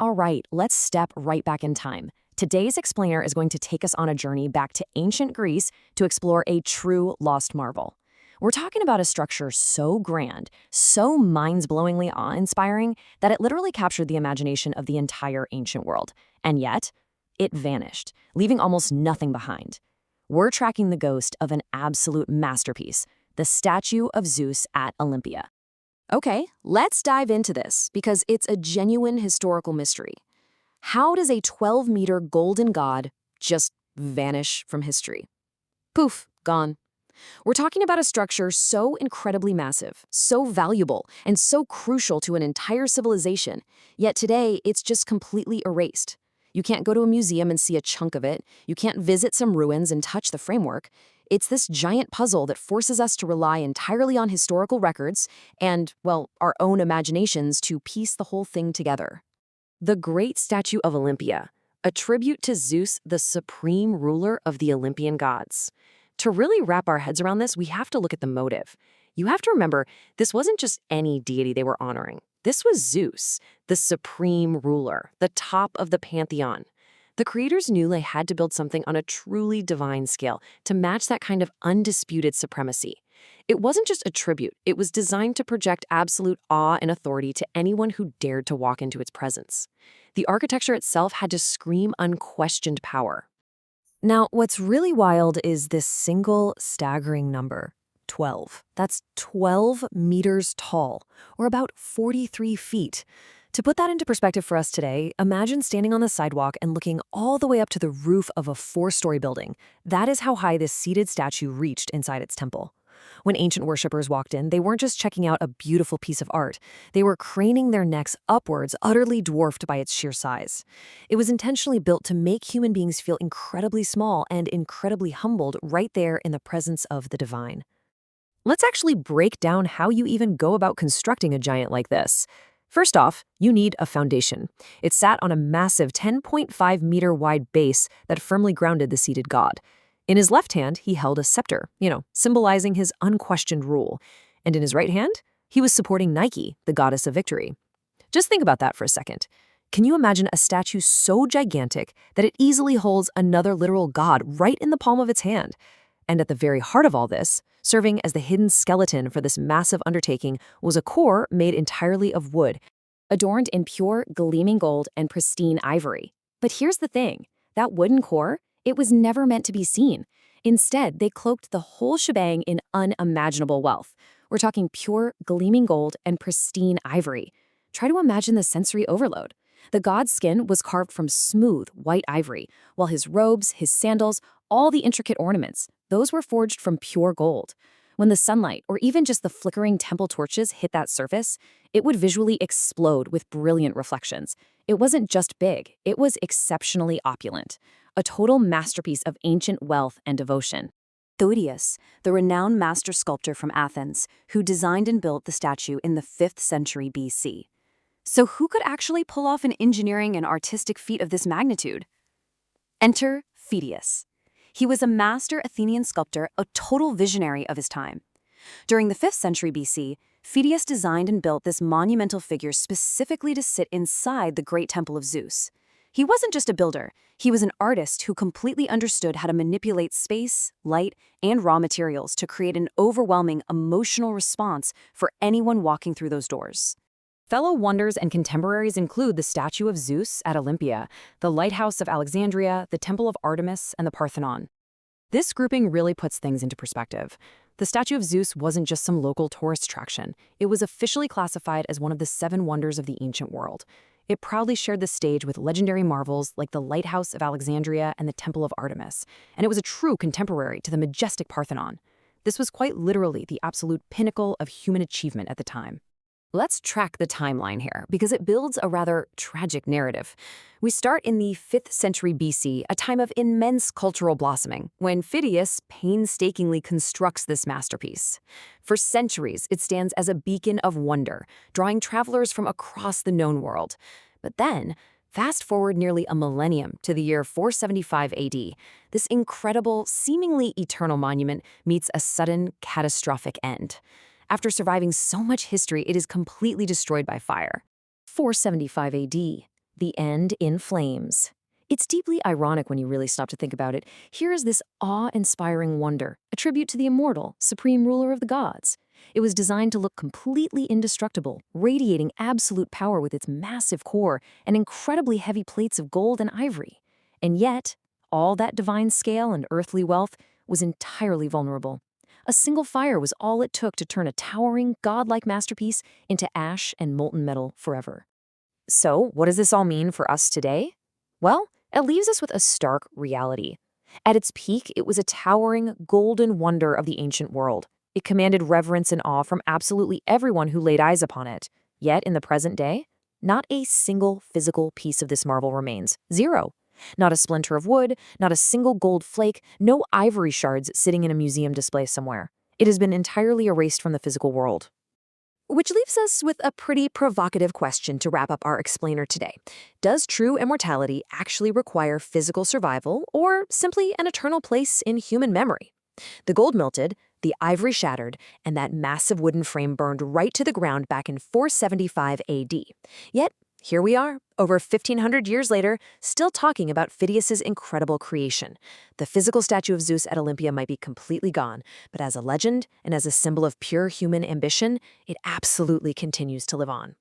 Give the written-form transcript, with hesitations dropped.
All right, let's step right back in time. Today's explainer is going to take us on a journey back to ancient Greece to explore a true lost marvel. We're talking about a structure so grand, so mind-blowingly awe-inspiring that it literally captured the imagination of the entire ancient world. And yet, it vanished, leaving almost nothing behind. We're tracking the ghost of an absolute masterpiece, the Statue of Zeus at Olympia. Okay, let's dive into this because it's a genuine historical mystery. How does a 12-meter golden god just vanish from history? Poof, gone. We're talking about a structure so incredibly massive, so valuable, and so crucial to an entire civilization, yet today it's just completely erased. You can't go to a museum and see a chunk of it. You can't visit some ruins and touch the framework. It's this giant puzzle that forces us to rely entirely on historical records and, well, our own imaginations to piece the whole thing together. The Great Statue of Olympia, a tribute to Zeus, the supreme ruler of the Olympian gods. To really wrap our heads around this, we have to look at the motive. You have to remember, this wasn't just any deity they were honoring. This was Zeus, the supreme ruler, the top of the pantheon. The creators knew they had to build something on a truly divine scale to match that kind of undisputed supremacy. It wasn't just a tribute, it was designed to project absolute awe and authority to anyone who dared to walk into its presence. The architecture itself had to scream unquestioned power. Now, what's really wild is this single staggering number, 12. That's 12 meters tall, or about 43 feet. To put that into perspective for us today, imagine standing on the sidewalk and looking all the way up to the roof of a 4-story building. That is how high this seated statue reached inside its temple. When ancient worshippers walked in, they weren't just checking out a beautiful piece of art. They were craning their necks upwards, utterly dwarfed by its sheer size. It was intentionally built to make human beings feel incredibly small and incredibly humbled right there in the presence of the divine. Let's actually break down how you even go about constructing a giant like this. First off, you need a foundation. It sat on a massive 10.5-meter wide base that firmly grounded the seated god. In his left hand, he held a scepter, symbolizing his unquestioned rule. And in his right hand, he was supporting Nike, the goddess of victory. Just think about that for a second. Can you imagine a statue so gigantic that it easily holds another literal god right in the palm of its hand? And at the very heart of all this, serving as the hidden skeleton for this massive undertaking, was a core made entirely of wood, adorned in pure, gleaming gold and pristine ivory. But here's the thing, that wooden core, it was never meant to be seen. Instead, they cloaked the whole shebang in unimaginable wealth. We're talking pure, gleaming gold and pristine ivory. Try to imagine the sensory overload. The god's skin was carved from smooth, white ivory, while his robes, his sandals, all the intricate ornaments, those were forged from pure gold. When the sunlight, or even just the flickering temple torches hit that surface, it would visually explode with brilliant reflections. It wasn't just big, it was exceptionally opulent. A total masterpiece of ancient wealth and devotion. Phidias, the renowned master sculptor from Athens, who designed and built the statue in the 5th century BC. So who could actually pull off an engineering and artistic feat of this magnitude? Enter Phidias. He was a master Athenian sculptor, a total visionary of his time. During the 5th century BC, Phidias designed and built this monumental figure specifically to sit inside the great Temple of Zeus. He wasn't just a builder, he was an artist who completely understood how to manipulate space, light, and raw materials to create an overwhelming emotional response for anyone walking through those doors. Fellow wonders and contemporaries include the Statue of Zeus at Olympia, the Lighthouse of Alexandria, the Temple of Artemis, and the Parthenon. This grouping really puts things into perspective. The Statue of Zeus wasn't just some local tourist attraction. It was officially classified as one of the 7 wonders of the ancient world. It proudly shared the stage with legendary marvels like the Lighthouse of Alexandria and the Temple of Artemis, and it was a true contemporary to the majestic Parthenon. This was quite literally the absolute pinnacle of human achievement at the time. Let's track the timeline here, because it builds a rather tragic narrative. We start in the 5th century BC, a time of immense cultural blossoming, when Phidias painstakingly constructs this masterpiece. For centuries, it stands as a beacon of wonder, drawing travelers from across the known world. But then, fast forward nearly a millennium to the year 475 AD, this incredible, seemingly eternal monument meets a sudden, catastrophic end. After surviving so much history, it is completely destroyed by fire. 475 AD. the end in flames. It's deeply ironic when you really stop to think about it. Here is this awe-inspiring wonder, a tribute to the immortal, supreme ruler of the gods. It was designed to look completely indestructible, radiating absolute power with its massive core and incredibly heavy plates of gold and ivory. And yet, all that divine scale and earthly wealth was entirely vulnerable. A single fire was all it took to turn a towering, godlike masterpiece into ash and molten metal forever. So, what does this all mean for us today? Well, it leaves us with a stark reality. At its peak, it was a towering, golden wonder of the ancient world. It commanded reverence and awe from absolutely everyone who laid eyes upon it. Yet, in the present day, not a single physical piece of this marvel remains. Zero. Not a splinter of wood, not a single gold flake, no ivory shards sitting in a museum display somewhere. It has been entirely erased from the physical world. Which leaves us with a pretty provocative question to wrap up our explainer today. Does true immortality actually require physical survival, or simply an eternal place in human memory? The gold melted, the ivory shattered, and that massive wooden frame burned right to the ground back in 475 AD. Yet, here we are, over 1,500 years later, still talking about Phidias' incredible creation. The physical statue of Zeus at Olympia might be completely gone, but as a legend and as a symbol of pure human ambition, it absolutely continues to live on.